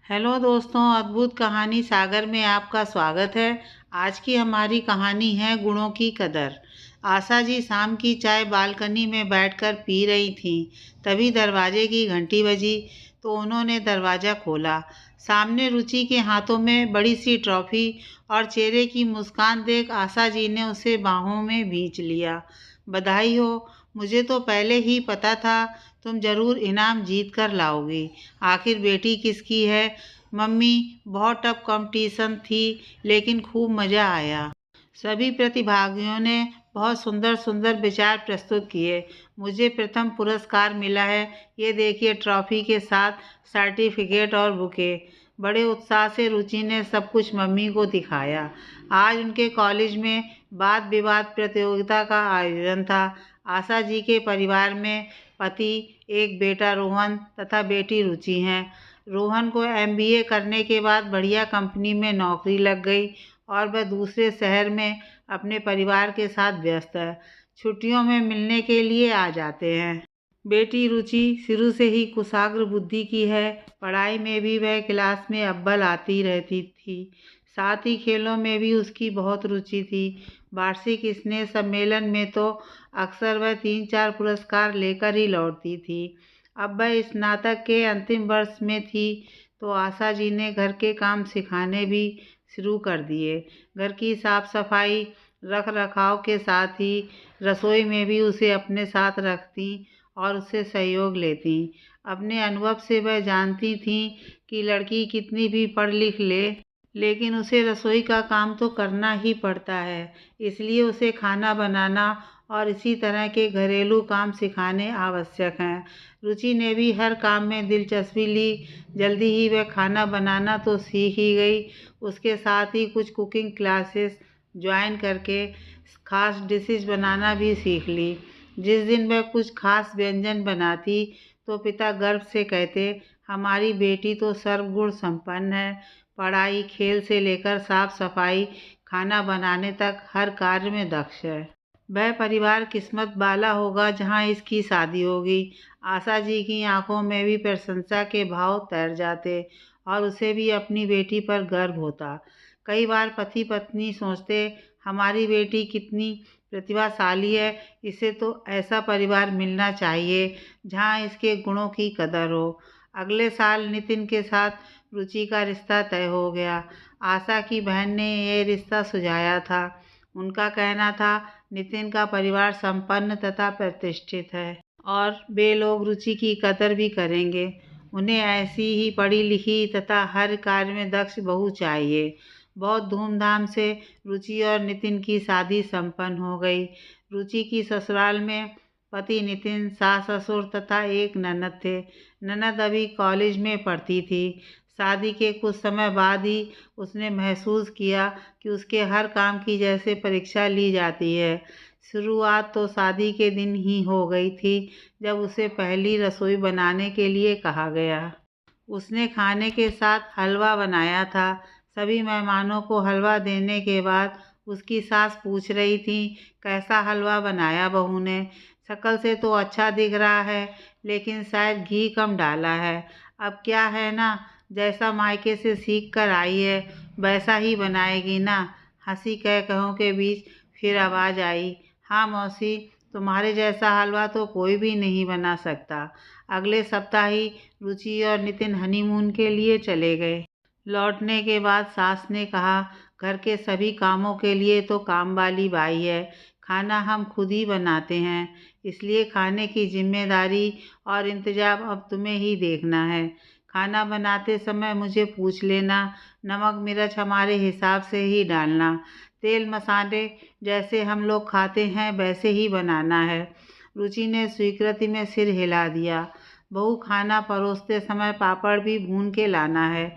Hello दोस्तों, अद्भुत कहानी सागर में आपका स्वागत है। आज की हमारी कहानी है गुणों की कदर। आशा जी शाम की चाय बालकनी में बैठकर पी रही थीं। तभी दरवाजे की घंटी बजी तो उन्होंने दरवाज़ा खोला। सामने रुचि के हाथों में बड़ी सी ट्रॉफी और चेहरे की मुस्कान देख आशा जी ने उसे बाहों में भींच लिया। बधाई हो, मुझे तो पहले ही पता था तुम जरूर इनाम जीत कर लाओगी। आखिर बेटी किसकी है? मम्मी, बहुत टफ कंपटीशन थी लेकिन खूब मज़ा आया। सभी प्रतिभागियों ने बहुत सुंदर सुंदर विचार प्रस्तुत किए। मुझे प्रथम पुरस्कार मिला है। ये देखिए, ट्रॉफी के साथ सर्टिफिकेट और बुके। बड़े उत्साह से रुचि ने सब कुछ मम्मी को दिखाया। आज उनके कॉलेज में वाद विवाद प्रतियोगिता का आयोजन था। आशा जी के परिवार में पति, एक बेटा रोहन तथा बेटी रुचि हैं। रोहन को एमबीए करने के बाद बढ़िया कंपनी में नौकरी लग गई और वह दूसरे शहर में अपने परिवार के साथ व्यस्त है। छुट्टियों में मिलने के लिए आ जाते हैं। बेटी रुचि शुरू से ही कुशाग्र बुद्धि की है। पढ़ाई में भी वह क्लास में अव्वल आती रहती थी। साथ ही खेलों में भी उसकी बहुत रुचि थी। वार्षिक स्नेह सम्मेलन में तो अक्सर वह 3-4 पुरस्कार लेकर ही लौटती थी। अब वह स्नातक के अंतिम वर्ष में थी तो आशा जी ने घर के काम सिखाने भी शुरू कर दिए। घर की साफ सफाई रख रखाव के साथ ही रसोई में भी उसे अपने साथ रखती और उससे सहयोग लेती। अपने अनुभव से वह जानती थीं कि लड़की कितनी भी पढ़ लिख ले लेकिन उसे रसोई का काम तो करना ही पड़ता है। इसलिए उसे खाना बनाना और इसी तरह के घरेलू काम सिखाने आवश्यक हैं। रुचि ने भी हर काम में दिलचस्पी ली। जल्दी ही वह खाना बनाना तो सीख ही गई। उसके साथ ही कुछ कुकिंग क्लासेस ज्वाइन करके खास डिशेस बनाना भी सीख ली। जिस दिन वह कुछ खास व्यंजन बनाती तो पिता गर्व से कहते, हमारी बेटी तो सर्वगुण संपन्न है। पढ़ाई, खेल से लेकर साफ सफाई, खाना बनाने तक हर कार्य में दक्ष है। वह परिवार किस्मत वाला होगा जहां इसकी शादी होगी। आशा जी की आंखों में भी प्रशंसा के भाव तैर जाते और उसे भी अपनी बेटी पर गर्व होता। कई बार पति पत्नी सोचते, हमारी बेटी कितनी प्रतिभाशाली है, इसे तो ऐसा परिवार मिलना चाहिए जहां इसके गुणों की कदर हो। अगले साल नितिन के साथ रुचि का रिश्ता तय हो गया। आशा की बहन ने यह रिश्ता सुझाया था। उनका कहना था, नितिन का परिवार संपन्न तथा प्रतिष्ठित है और वे लोग रुचि की कदर भी करेंगे। उन्हें ऐसी ही पढ़ी लिखी तथा हर कार्य में दक्ष बहू चाहिए। बहुत धूमधाम से रुचि और नितिन की शादी संपन्न हो गई। रुचि की ससुराल में पति नितिन, सास ससुर तथा एक ननद थे। ननद अभी कॉलेज में पढ़ती थी। शादी के कुछ समय बाद ही उसने महसूस किया कि उसके हर काम की जैसे परीक्षा ली जाती है। शुरुआत तो शादी के दिन ही हो गई थी जब उसे पहली रसोई बनाने के लिए कहा गया। उसने खाने के साथ हलवा बनाया था। सभी मेहमानों को हलवा देने के बाद उसकी सास पूछ रही थी, कैसा हलवा बनाया बहू ने? शक्ल से तो अच्छा दिख रहा है लेकिन शायद घी कम डाला है। अब क्या है ना, जैसा मायके से सीख कर आई है वैसा ही बनाएगी ना। हंसी कह कहों के बीच फिर आवाज़ आई, हाँ मौसी, तुम्हारे जैसा हलवा तो कोई भी नहीं बना सकता। अगले सप्ताह ही रुचि और नितिन हनीमून के लिए चले गए। लौटने के बाद सास ने कहा, घर के सभी कामों के लिए तो काम वाली बाई है, खाना हम खुद ही बनाते हैं, इसलिए खाने की जिम्मेदारी और इंतजाम अब तुम्हें ही देखना है। खाना बनाते समय मुझे पूछ लेना, नमक मिर्च हमारे हिसाब से ही डालना, तेल मसाले जैसे हम लोग खाते हैं वैसे ही बनाना है। रुचि ने स्वीकृति में सिर हिला दिया। बहू, खाना परोसते समय पापड़ भी भून के लाना है,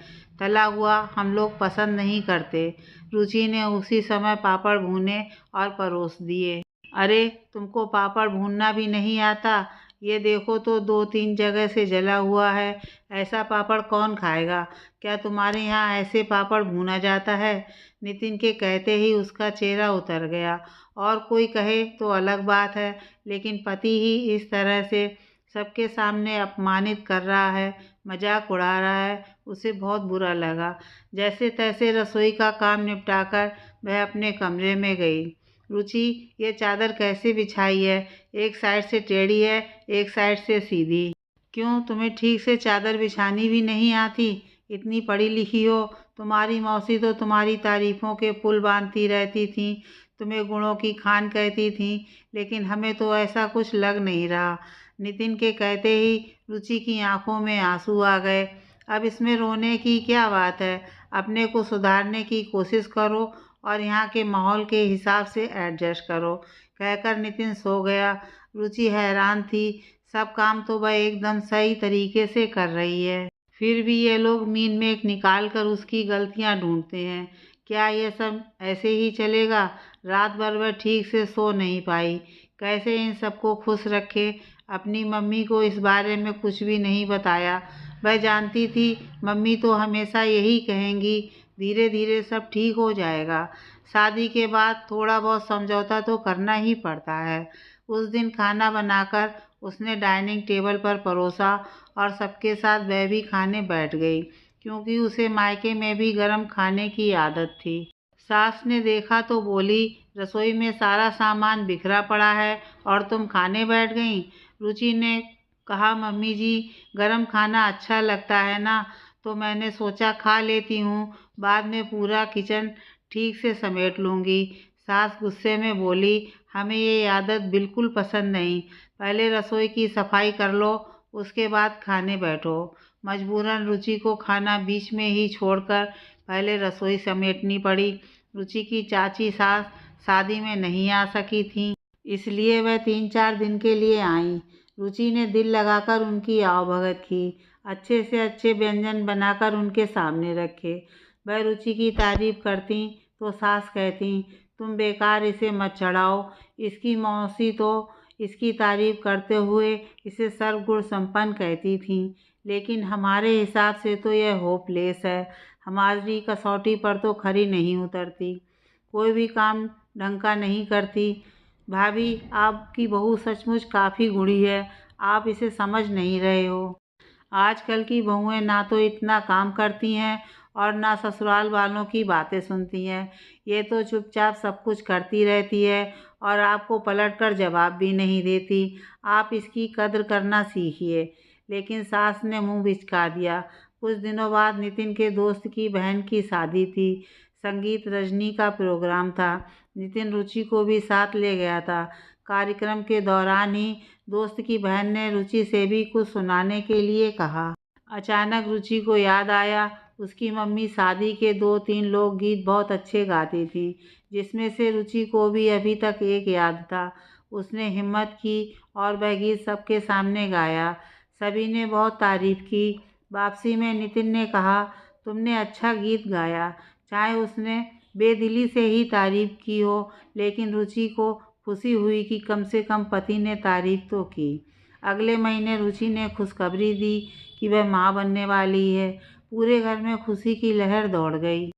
तला हुआ हम लोग पसंद नहीं करते। रुचि ने उसी समय पापड़ भूने और परोस दिए। अरे, तुमको पापड़ भूनना भी नहीं आता? ये देखो तो 2-3 जगह से जला हुआ है। ऐसा पापड़ कौन खाएगा? क्या तुम्हारे यहाँ ऐसे पापड़ भूना जाता है? नितिन के कहते ही उसका चेहरा उतर गया। और कोई कहे तो अलग बात है, लेकिन पति ही इस तरह से सबके सामने अपमानित कर रहा है, मजाक उड़ा रहा है, उसे बहुत बुरा लगा। जैसे तैसे रसोई का काम निपटाकर वह अपने कमरे में गई। रुचि, ये चादर कैसे बिछाई है? एक साइड से टेढ़ी है, एक साइड से सीधी। क्यों, तुम्हें ठीक से चादर बिछानी भी नहीं आती? इतनी पढ़ी लिखी हो, तुम्हारी मौसी तो तुम्हारी तारीफों के पुल बांधती रहती थीं, तुम्हें गुणों की खान कहती थीं, लेकिन हमें तो ऐसा कुछ लग नहीं रहा। नितिन के कहते ही रुचि की आंखों में आंसू आ गए। अब इसमें रोने की क्या बात है? अपने को सुधारने की कोशिश करो और यहाँ के माहौल के हिसाब से एडजस्ट करो, कहकर नितिन सो गया। रुचि हैरान थी, सब काम तो वह एकदम सही तरीके से कर रही है, फिर भी ये लोग मीन मेक निकाल कर उसकी गलतियां ढूंढते हैं। क्या ये सब ऐसे ही चलेगा? रात भर वह ठीक से सो नहीं पाई, कैसे इन सबको खुश रखे। अपनी मम्मी को इस बारे में कुछ भी नहीं बताया। वह जानती थी मम्मी तो हमेशा यही कहेंगी, धीरे धीरे सब ठीक हो जाएगा। शादी के बाद थोड़ा बहुत समझौता तो करना ही पड़ता है। उस दिन खाना बनाकर उसने डाइनिंग टेबल पर परोसा और सबके साथ वह भी खाने बैठ गई, क्योंकि उसे मायके में भी गर्म खाने की आदत थी। सास ने देखा तो बोली, रसोई में सारा सामान बिखरा पड़ा है और तुम खाने बैठ गईं। रुचि ने कहा, मम्मी जी, गरम खाना अच्छा लगता है ना, तो मैंने सोचा खा लेती हूँ, बाद में पूरा किचन ठीक से समेट लूँगी। सास गुस्से में बोली, हमें ये आदत बिल्कुल पसंद नहीं, पहले रसोई की सफाई कर लो, उसके बाद खाने बैठो। मजबूरन रुचि को खाना बीच में ही छोड़कर पहले रसोई समेटनी पड़ी। रुचि की चाची सास शादी में नहीं आ सकी थीं, इसलिए वह 3-4 दिन के लिए आईं। रुचि ने दिल लगाकर उनकी आवभगत की, अच्छे से अच्छे व्यंजन बनाकर उनके सामने रखे। वह रुचि की तारीफ करती तो सास कहती, तुम बेकार इसे मत चढ़ाओ, इसकी मौसी तो इसकी तारीफ करते हुए इसे सर्वगुण संपन्न कहती थीं, लेकिन हमारे हिसाब से तो यह होपलेस है, हमारी कसौटी पर तो खरी नहीं उतरती, कोई भी काम ढंग का नहीं करती। भाभी, आपकी बहू सचमुच काफ़ी गुणी है, आप इसे समझ नहीं रहे हो। आजकल की बहुएं ना तो इतना काम करती हैं और ना ससुराल वालों की बातें सुनती हैं। ये तो चुपचाप सब कुछ करती रहती है और आपको पलट कर जवाब भी नहीं देती। आप इसकी कद्र करना सीखिए। लेकिन सास ने मुंह बिचका दिया। कुछ दिनों बाद नितिन के दोस्त की बहन की शादी थी। संगीत रजनी का प्रोग्राम था। नितिन रुचि को भी साथ ले गया था। कार्यक्रम के दौरान ही दोस्त की बहन ने रुचि से भी कुछ सुनाने के लिए कहा। अचानक रुचि को याद आया, उसकी मम्मी शादी के 2-3 लोकगीत बहुत अच्छे गाती थी, जिसमें से रुचि को भी अभी तक एक याद था। उसने हिम्मत की और वह गीत सबके सामने गाया। सभी ने बहुत तारीफ की। वापसी में नितिन ने कहा, तुमने अच्छा गीत गाया। चाहे उसने बेदिली से ही तारीफ की हो, लेकिन रुचि को खुशी हुई कि कम से कम पति ने तारीफ तो की। अगले महीने रुचि ने खुशखबरी दी कि वह माँ बनने वाली है। पूरे घर में खुशी की लहर दौड़ गई।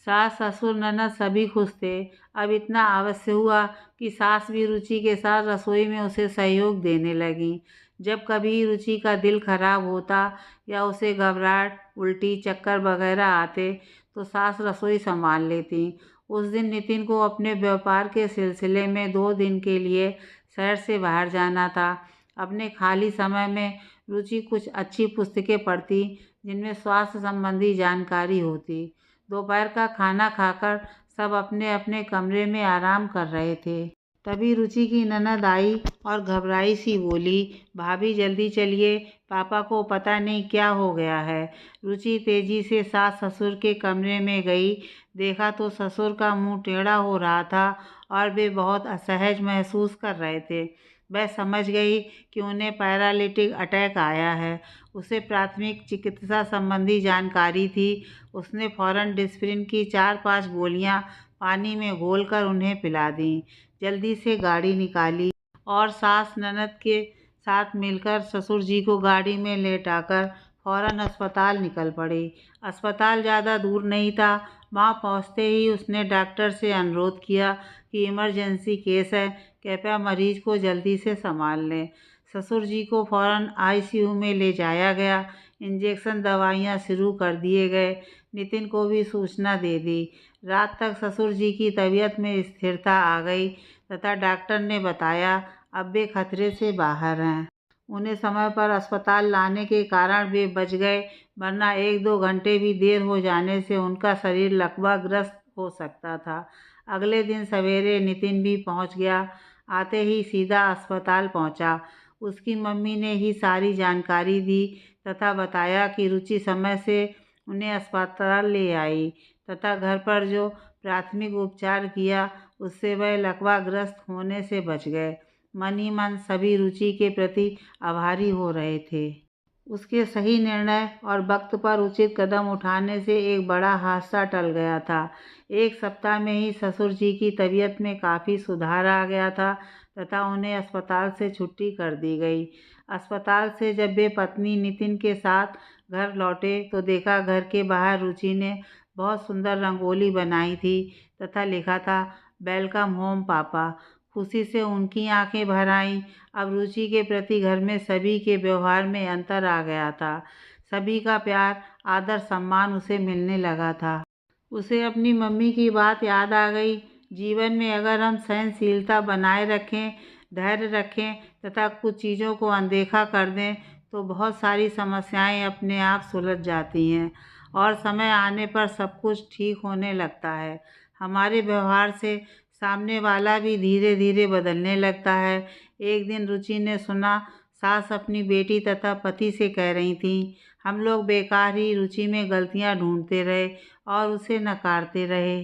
सास, ससुर, ननद सभी खुश थे। अब इतना अवश्य हुआ कि सास भी रुचि के साथ रसोई में उसे सहयोग देने लगी। जब कभी रुचि का दिल खराब होता या उसे घबराहट, उल्टी, चक्कर वगैरह आते, तो सास रसोई संभाल लेती। उस दिन नितिन को अपने व्यापार के सिलसिले में 2 दिन के लिए शहर से बाहर जाना था। अपने खाली समय में रुचि कुछ अच्छी पुस्तकें पढ़ती, जिनमें स्वास्थ्य संबंधी जानकारी होती। दोपहर का खाना खाकर सब अपने अपने कमरे में आराम कर रहे थे। तभी रुचि की ननद आई और घबराई सी बोली, भाभी जल्दी चलिए, पापा को पता नहीं क्या हो गया है। रुचि तेजी से सास ससुर के कमरे में गई। देखा तो ससुर का मुंह टेढ़ा हो रहा था और वे बहुत असहज महसूस कर रहे थे। वह समझ गई कि उन्हें पैरालिटिक अटैक आया है। उसे प्राथमिक चिकित्सा संबंधी जानकारी थी। उसने फौरन डिस्प्रिन की 4-5 गोलियां पानी में घोलकर उन्हें पिला दी। जल्दी से गाड़ी निकाली और सास ननद के साथ मिलकर ससुर जी को गाड़ी में लेटाकर फौरन अस्पताल निकल पड़ी। अस्पताल ज़्यादा दूर नहीं था। वहाँ पहुँचते ही उसने डॉक्टर से अनुरोध किया कि इमरजेंसी केस है, कृपया मरीज को जल्दी से संभाल लें। ससुर जी को फौरन आईसीयू में ले जाया गया। इंजेक्शन दवाइयाँ शुरू कर दिए गए। नितिन को भी सूचना दे दी। रात तक ससुर जी की तबीयत में स्थिरता आ गई तथा डॉक्टर ने बताया अब वे खतरे से बाहर हैं। उन्हें समय पर अस्पताल लाने के कारण वे बच गए, वरना 1-2 घंटे भी देर हो जाने से उनका शरीर लकवाग्रस्त हो सकता था। अगले दिन सवेरे नितिन भी पहुंच गया। आते ही सीधा अस्पताल पहुंचा। उसकी मम्मी ने ही सारी जानकारी दी तथा बताया कि रुचि समय से उन्हें अस्पताल ले आई तथा घर पर जो प्राथमिक उपचार किया उससे वह लकवाग्रस्त होने से बच गए। मन ही मन सभी रुचि के प्रति आभारी हो रहे थे। उसके सही निर्णय और वक्त पर उचित कदम उठाने से एक बड़ा हादसा टल गया था। 1 सप्ताह में ही ससुर जी की तबीयत में काफ़ी सुधार आ गया था तथा उन्हें अस्पताल से छुट्टी कर दी गई। अस्पताल से जब वे पत्नी नितिन के साथ घर लौटे तो देखा घर के बाहर रुचि ने बहुत सुंदर रंगोली बनाई थी तथा लिखा था वेलकम होम पापा। खुशी से उनकी आंखें भर आईं। अब रुचि के प्रति घर में सभी के व्यवहार में अंतर आ गया था। सभी का प्यार, आदर, सम्मान उसे मिलने लगा था। उसे अपनी मम्मी की बात याद आ गई। जीवन में अगर हम सहनशीलता बनाए रखें, धैर्य रखें तथा कुछ चीज़ों को अनदेखा कर दें तो बहुत सारी समस्याएं अपने आप सुलझ जाती हैं और समय आने पर सब कुछ ठीक होने लगता है। हमारे व्यवहार से सामने वाला भी धीरे धीरे बदलने लगता है। एक दिन रुचि ने सुना सास अपनी बेटी तथा पति से कह रही थी, हम लोग बेकार ही रुचि में गलतियां ढूंढते रहे और उसे नकारते रहे।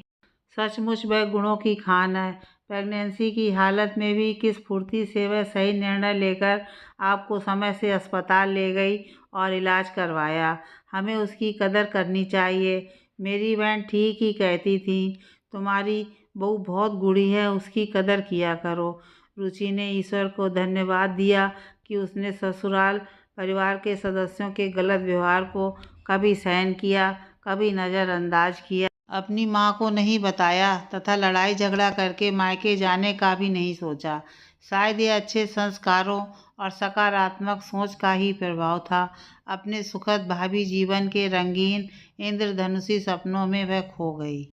सचमुच वह गुणों की खान है। प्रेगनेंसी की हालत में भी किस फुर्ती से वह सही निर्णय लेकर आपको समय से अस्पताल ले गई और इलाज करवाया। हमें उसकी कदर करनी चाहिए। मेरी बहन ठीक ही कहती थी, तुम्हारी बहू बहुत गुणी है, उसकी कदर किया करो। रुचि ने ईश्वर को धन्यवाद दिया कि उसने ससुराल परिवार के सदस्यों के गलत व्यवहार को कभी सहन किया, कभी नज़रअंदाज किया, अपनी माँ को नहीं बताया तथा लड़ाई झगड़ा करके मायके जाने का भी नहीं सोचा। शायद ये अच्छे संस्कारों और सकारात्मक सोच का ही प्रभाव था। अपने सुखद भावी जीवन के रंगीन इंद्रधनुषी सपनों में वह खो गई।